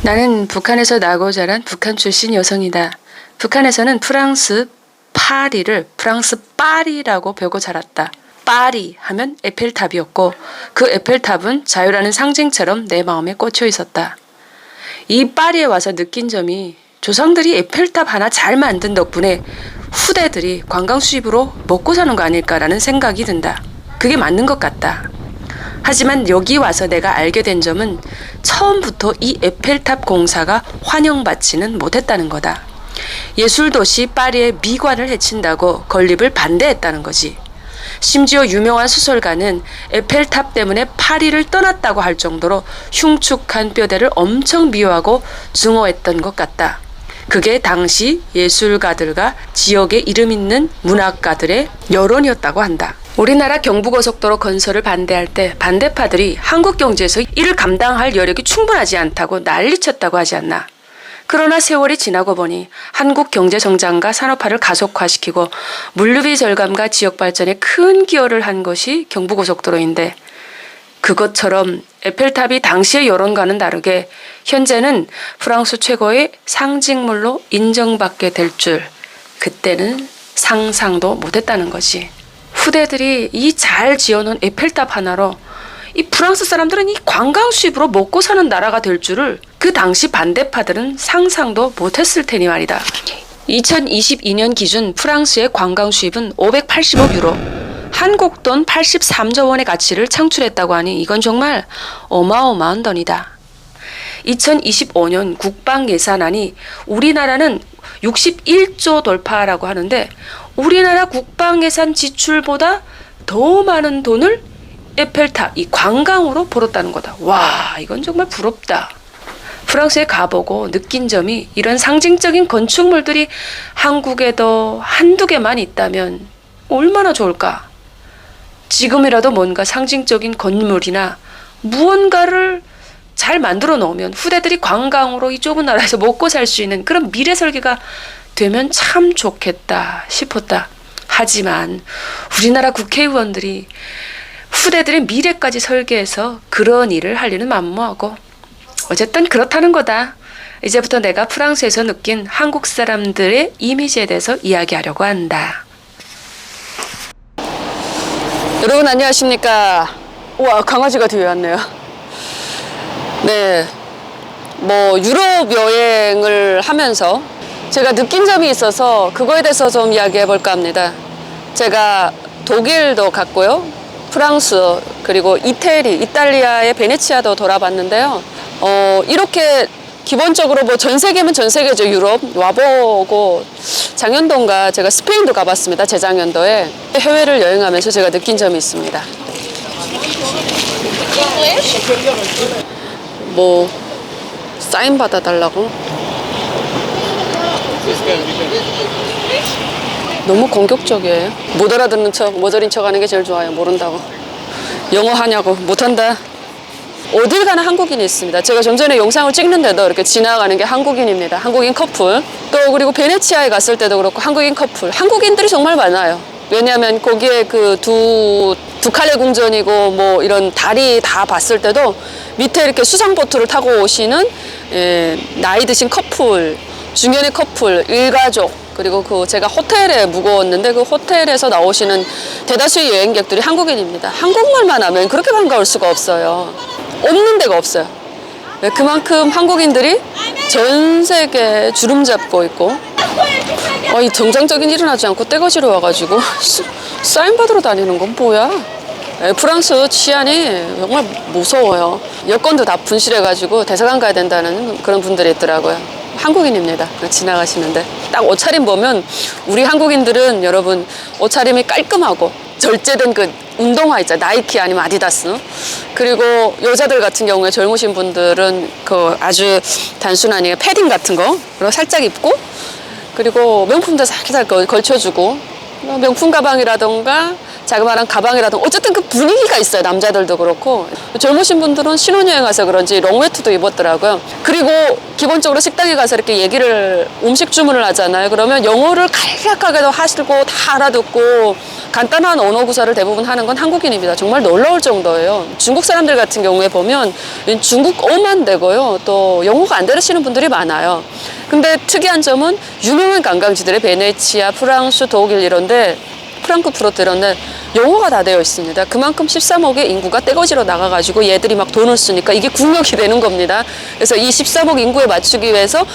나는 북한에서 나고 자란 북한 출신 여성이다. 북한에서는 프랑스 파리를 프랑스 파리라고 배우고 자랐다. 파리 하면 에펠탑이었고 그 에펠탑은 자유라는 상징처럼 내 마음에 꽂혀 있었다. 이 파리에 와서 느낀 점이 조상들이 에펠탑 하나 잘 만든 덕분에 후대들이 관광 수입으로 먹고 사는 거 아닐까라는 생각이 든다. 그게 맞는 것 같다. 하지만 여기 와서 내가 알게 된 점은 처음부터 이 에펠탑 공사가 환영받지는 못했다는 거다. 예술도시 파리의 미관을 해친다고 건립을 반대했다는 거지. 심지어 유명한 소설가는 에펠탑 때문에 파리를 떠났다고 할 정도로 흉측한 뼈대를 엄청 미워하고 증오했던 것 같다. 그게 당시 예술가들과 지역에 이름 있는 문학가들의 여론이었다고 한다. 우리나라 경부고속도로 건설을 반대할 때 반대파들이 한국 경제에서 이를 감당할 여력이 충분하지 않다고 난리쳤다고 하지 않나. 그러나 세월이 지나고 보니 한국 경제 성장과 산업화를 가속화시키고 물류비 절감과 지역 발전에 큰 기여를 한 것이 경부고속도로인데 그것처럼 에펠탑이 당시의 여론과는 다르게 현재는 프랑스 최고의 상징물로 인정받게 될 줄 그때는 상상도 못했다는 거지. 후대들이 이 잘 지어놓은 에펠탑 하나로 이 프랑스 사람들은 이 관광 수입으로 먹고 사는 나라가 될 줄을 그 당시 반대파들은 상상도 못했을 테니 말이다. 2022년 기준 프랑스의 관광 수입은 580억 유로, 한국 돈 83조 원의 가치를 창출했다고 하니 이건 정말 어마어마한 돈이다. 2025년 국방 예산안이 우리나라는 61조 돌파라고 하는데 우리나라 국방 예산 지출보다 더 많은 돈을 에펠탑, 이 관광으로 벌었다는 거다. 와, 이건 정말 부럽다. 프랑스에 가보고 느낀 점이 이런 상징적인 건축물들이 한국에도 한두 개만 있다면 얼마나 좋을까? 지금이라도 뭔가 상징적인 건물이나 무언가를 잘 만들어 놓으면 후대들이 관광으로 이 좁은 나라에서 먹고 살 수 있는 그런 미래 설계가 되면 참 좋겠다 싶었다. 하지만 우리나라 국회의원들이 후대들의 미래까지 설계해서 그런 일을 하려는 만무하고 어쨌든 그렇다는 거다. 이제부터 내가 프랑스에서 느낀 한국 사람들의 이미지에 대해서 이야기하려고 한다. 여러분 안녕하십니까. 우와, 강아지가 뒤에 왔네요. 네, 유럽 여행을 하면서 제가 느낀 점이 있어서 그거에 대해서 좀 이야기해 볼까 합니다. 제가 독일도 갔고요, 프랑스, 그리고 이탈리아의 베네치아도 돌아봤는데요. 이렇게 기본적으로 전 세계면 전 세계죠. 유럽 와보고 작년도인가 제가 스페인도 가봤습니다. 재작년도에. 해외를 여행하면서 제가 느낀 점이 있습니다. 사인 받아달라고? 너무 공격적이에요. 못 알아듣는 척, 모자린 척 하는 게 제일 좋아요. 모른다고. 영어 하냐고. 못한다. 어딜 가나 한국인이 있습니다. 제가 좀 전에 영상을 찍는데도 이렇게 지나가는 게 한국인입니다. 한국인 커플. 또 그리고 베네치아에 갔을 때도 그렇고 한국인 커플. 한국인들이 정말 많아요. 왜냐하면 거기에 그 두 칼레 궁전이고 이런 다리 다 봤을 때도 밑에 이렇게 수상보트를 타고 오시는 나이 드신 커플, 중년의 커플, 일가족, 그리고 제가 호텔에 묵었는데 그 호텔에서 나오시는 대다수의 여행객들이 한국인입니다. 한국말만 하면 그렇게 반가울 수가 없어요. 없는 데가 없어요. 그만큼 한국인들이 전 세계에 주름 잡고 있고 이 정상적인 일은 하지 않고 떼거지로 와가지고 사인 받으러 다니는 건 뭐야? 프랑스 치안이 정말 무서워요. 여권도 다 분실해가지고 대사관 가야 된다는 그런 분들이 있더라고요. 한국인입니다. 지나가시는데 딱 옷차림 보면 우리 한국인들은 여러분 옷차림이 깔끔하고 절제된 그 운동화 있잖아요. 나이키 아니면 아디다스. 그리고 여자들 같은 경우에 젊으신 분들은 그 아주 단순한 패딩 같은 거 살짝 입고 그리고 명품도 살짝 걸쳐주고 명품 가방이라던가 자그마한 가방이라든가 어쨌든 그 분위기가 있어요. 남자들도 그렇고 젊으신 분들은 신혼여행 와서 그런지 롱웨트도 입었더라고요. 그리고 기본적으로 식당에 가서 이렇게 음식 주문을 하잖아요. 그러면 영어를 간략하게도 하시고 다 알아듣고 간단한 언어 구사를 대부분 하는 건 한국인입니다. 정말 놀라울 정도예요. 중국 사람들 같은 경우에 보면 중국어만 되고요. 또 영어가 안 되시는 분들이 많아요. 근데 특이한 점은 유명한 관광지들의 베네치아, 프랑스, 독일 이런데 프랑크푸르트 이런데 영어가 다 되어 있습니다. 그만큼 13억의 인구가 떼거지로 나가가지고 얘들이 막 돈을 쓰니까 이게 국력이 되는 겁니다. 그래서 이 13억 인구에 맞추기 위해서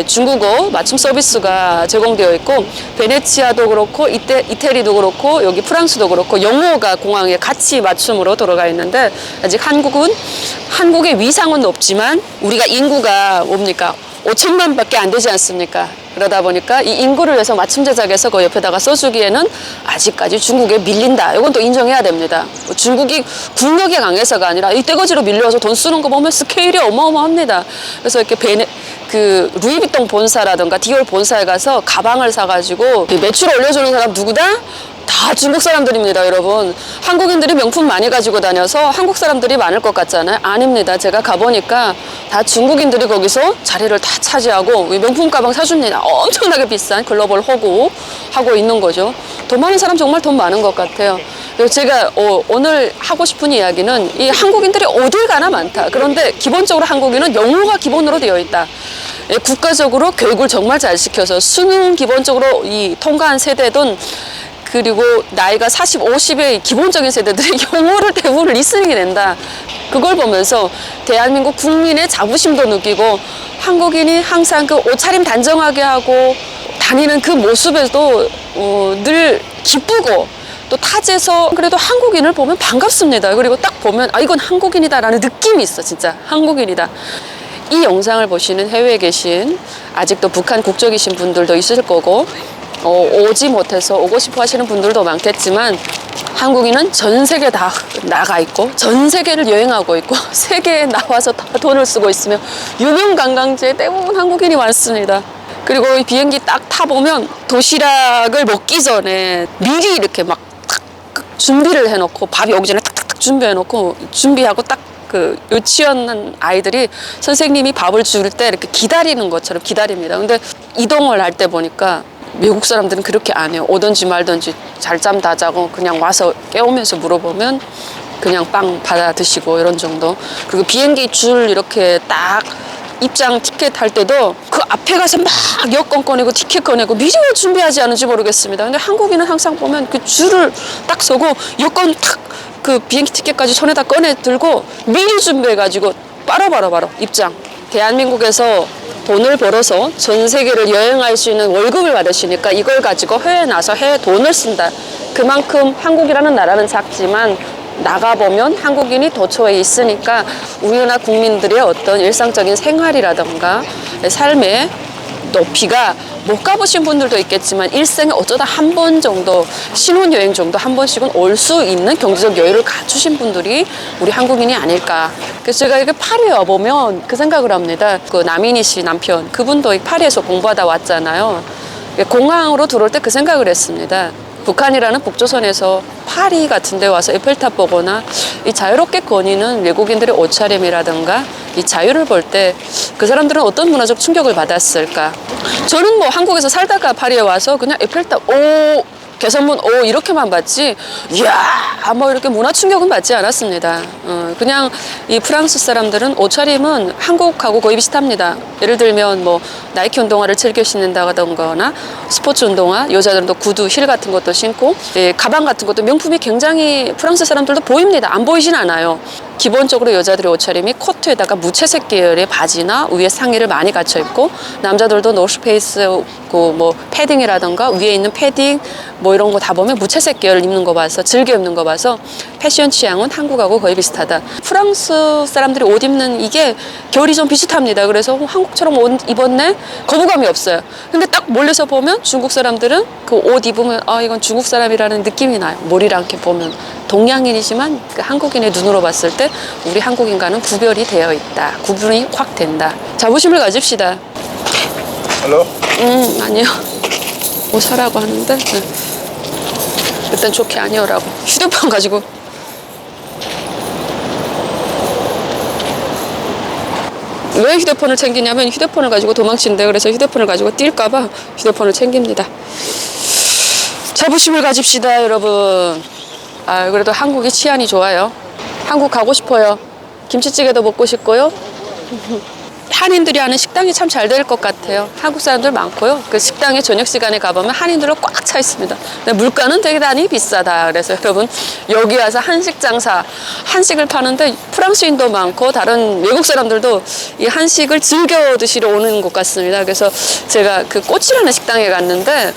중국어 맞춤 서비스가 제공되어 있고 베네치아도 그렇고 이태리도 그렇고 여기 프랑스도 그렇고 영어가 공항에 같이 맞춤으로 들어가 있는데 아직 한국의 위상은 높지만 우리가 인구가 뭡니까? 5천만밖에 안 되지 않습니까? 그러다 보니까 이 인구를 위해서 맞춤 제작해서 그 옆에다가 써주기에는 아직까지 중국에 밀린다. 이건 또 인정해야 됩니다. 중국이 국력이 강해서가 아니라 이 떼거지로 밀려와서 돈 쓰는 거 보면 스케일이 어마어마합니다. 그래서 이렇게 루이비통 본사라든가 디올 본사에 가서 가방을 사가지고 매출 올려주는 사람 누구다? 다 중국 사람들입니다, 여러분. 한국인들이 명품 많이 가지고 다녀서 한국 사람들이 많을 것 같잖아요. 아닙니다. 제가 가보니까 다 중국인들이 거기서 자리를 다 차지하고 명품 가방 사줍니다. 엄청나게 비싼 글로벌 호구 하고 있는 거죠. 돈 많은 사람 정말 돈 많은 것 같아요. 그래서 제가 오늘 하고 싶은 이야기는 이 한국인들이 어딜 가나 많다. 그런데 기본적으로 한국인은 영어가 기본으로 되어 있다. 국가적으로 교육을 정말 잘 시켜서 수능 기본적으로 이 통과한 세대든 그리고 나이가 40, 50의 기본적인 세대들이 영어를 대부분 리스닝이 된다. 그걸 보면서 대한민국 국민의 자부심도 느끼고 한국인이 항상 그 옷차림 단정하게 하고 다니는 그 모습에도 늘 기쁘고 또 타지에서 그래도 한국인을 보면 반갑습니다. 그리고 딱 보면 아 이건 한국인이다라는 느낌이 있어. 진짜 한국인이다. 이 영상을 보시는 해외에 계신 아직도 북한 국적이신 분들도 있을 거고 오지 못해서 오고 싶어 하시는 분들도 많겠지만 한국인은 전 세계 다 나가 있고 전 세계를 여행하고 있고 세계에 나와서 다 돈을 쓰고 있으며 유명 관광지에 대부분 한국인이 많습니다. 그리고 이 비행기 딱 타보면 도시락을 먹기 전에 미리 이렇게 막 준비를 해놓고 밥이 오기 전에 탁탁탁 준비해놓고 준비하고 딱 그 유치원 아이들이 선생님이 밥을 줄 때 이렇게 기다리는 것처럼 기다립니다. 근데 이동을 할 때 보니까 외국 사람들은 그렇게 안 해요. 오든지 말든지 잘 잠 다 자고 그냥 와서 깨우면서 물어보면 그냥 빵 받아 드시고 이런 정도. 그리고 비행기 줄 이렇게 딱 입장 티켓 할 때도 그 앞에 가서 막 여권 꺼내고 티켓 꺼내고 미리 왜 준비하지 않은지 모르겠습니다. 근데 한국인은 항상 보면 그 줄을 딱 서고 여권 탁 그 비행기 티켓까지 손에다 꺼내 들고 미리 준비해가지고 바로 입장. 대한민국에서 돈을 벌어서 전 세계를 여행할 수 있는 월급을 받으시니까 이걸 가지고 해외에 나서 해외 돈을 쓴다. 그만큼 한국이라는 나라는 작지만 나가보면 한국인이 도처에 있으니까 우리나라 국민들의 어떤 일상적인 생활이라던가 삶의 높이가 못 가보신 분들도 있겠지만 일생에 어쩌다 한 번 정도 신혼여행 정도 한 번씩은 올 수 있는 경제적 여유를 갖추신 분들이 우리 한국인이 아닐까. 그래서 제가 이렇게 파리에 와보면 그 생각을 합니다. 그 남인희 씨 남편 그분도 파리에서 공부하다 왔잖아요. 공항으로 들어올 때 그 생각을 했습니다. 북한이라는 북조선에서 파리 같은 데 와서 에펠탑 보거나 이 자유롭게 거니는 외국인들의 옷차림이라든가 이 자유를 볼 때 그 사람들은 어떤 문화적 충격을 받았을까. 저는 뭐 한국에서 살다가 파리에 와서 그냥 에펠탑 개선문 이렇게만 봤지 이야 뭐 이렇게 문화 충격은 받지 않았습니다. 그냥 이 프랑스 사람들은 옷차림은 한국하고 거의 비슷합니다. 예를 들면 뭐 나이키 운동화를 즐겨 신는다거나 스포츠 운동화 여자들도 구두 힐 같은 것도 신고 가방 같은 것도 명품이 굉장히 프랑스 사람들도 보입니다. 안 보이진 않아요. 기본적으로 여자들의 옷차림이 코트에다가 무채색 계열의 바지나 위에 상의를 많이 갖춰 입고 남자들도 노스페이스 뭐 패딩이라던가 위에 있는 패딩 뭐 이런 거 다 보면 무채색 계열을 입는 거 봐서 즐겨 입는 거 봐서 패션 취향은 한국하고 거의 비슷하다. 프랑스 사람들이 옷 입는 이게 결이 좀 비슷합니다. 그래서 한국처럼 옷 입었네? 거부감이 없어요. 근데 딱 멀리서 보면 중국 사람들은 그 옷 입으면 아 이건 중국 사람이라는 느낌이 나요. 머리랑 이렇게 보면 동양인이지만 그 한국인의 눈으로 봤을 때 우리 한국인과는 구별이 되어 있다. 구분이 확 된다. 자부심을 가집시다. Hello? 아니요. 뭐 사라고 하는데 일단 좋게 아니오라고. 휴대폰 가지고 왜 휴대폰을 챙기냐면 휴대폰을 가지고 도망친대. 그래서 휴대폰을 가지고 뛸까봐 휴대폰을 챙깁니다. 자부심을 가집시다, 여러분. 아, 그래도 한국이 치안이 좋아요. 한국 가고 싶어요. 김치찌개도 먹고 싶고요. 한인들이 하는 식당이 참 잘 될 것 같아요. 한국 사람들 많고요. 그 식당에 저녁 시간에 가보면 한인들로 꽉 차 있습니다. 근데 물가는 대단히 비싸다. 그래서 여러분 여기 와서 한식 장사, 한식을 파는데 프랑스인도 많고 다른 외국 사람들도 이 한식을 즐겨 드시러 오는 것 같습니다. 그래서 제가 그 꽃이라는 식당에 갔는데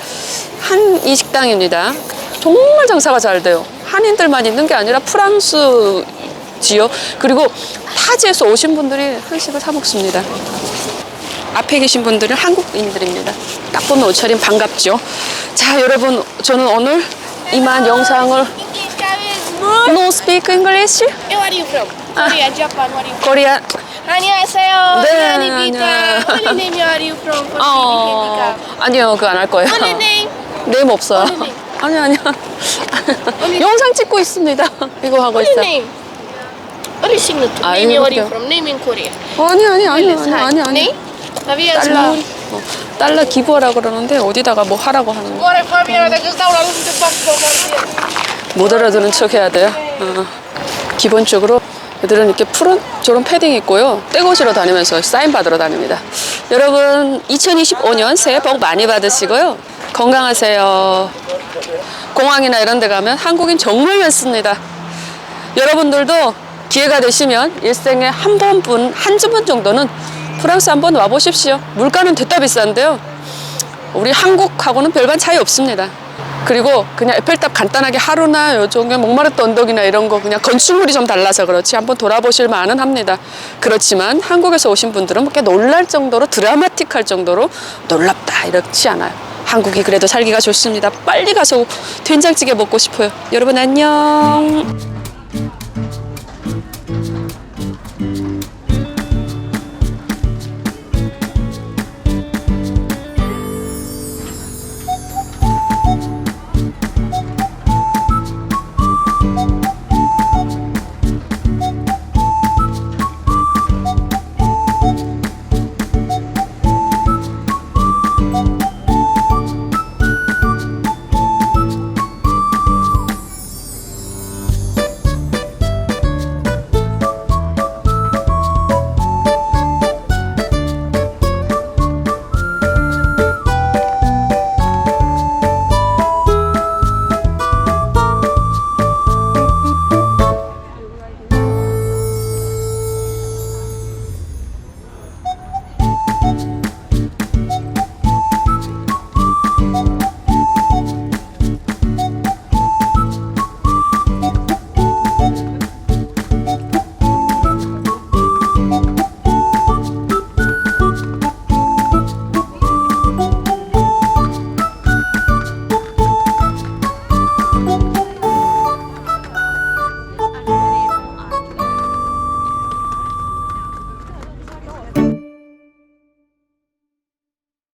한이 식당입니다. 정말 장사가 잘 돼요. 한인들만 있는 게 아니라 프랑스 지요. 그리고 타지에서 오신 분들이 한식을 사 먹습니다. 앞에 계신 분들은 한국인들입니다. 딱 보면 옷차림 반갑죠. 자, 여러분, 저는 오늘 이만 영상을 No speak English? Where are you from? Korea, Japan. Where are you from? 코리아. 안녕하세요. 네, 안녕입니다. 안녕. What name are you from? For 아니요, 그거 안 할 거예요. What name? 네임 없어요. What name? 아니야. 영상 찍고 있습니다. 이거 하고 What 있어요. name? What is signature? 아, Name where are you 이거요. from? Name in Korea. 아니. Name? Javier 달러, Small. 달러 기부하라 그러는데 어디다가 뭐 하라고 하는 거. Ora Javier, da questa ora non ti faccio 못 알아듣는 척 해야 돼요. 기본적으로 애들은 이렇게 푸른 저런 패딩 입고요. 떼거지로 다니면서 사인 받으러 다닙니다. 여러분 2025년 새해 복 많이 받으시고요. 건강하세요. 공항이나 이런 데 가면 한국인 정말 많습니다. 여러분들도 기회가 되시면 일생에 한 번뿐, 한두 번 정도는 프랑스 한번 와보십시오. 물가는 됐다 비싼데요. 우리 한국하고는 별반 차이 없습니다. 그리고 그냥 에펠탑 간단하게 하루나 요즘에 몽마르트 언덕이나 이런 거 그냥 건축물이 좀 달라서 그렇지 한번 돌아보실 만은 합니다. 그렇지만 한국에서 오신 분들은 꽤 놀랄 정도로 드라마틱할 정도로 놀랍다 이렇지 않아요. 한국이 그래도 살기가 좋습니다. 빨리 가서 된장찌개 먹고 싶어요. 여러분 안녕.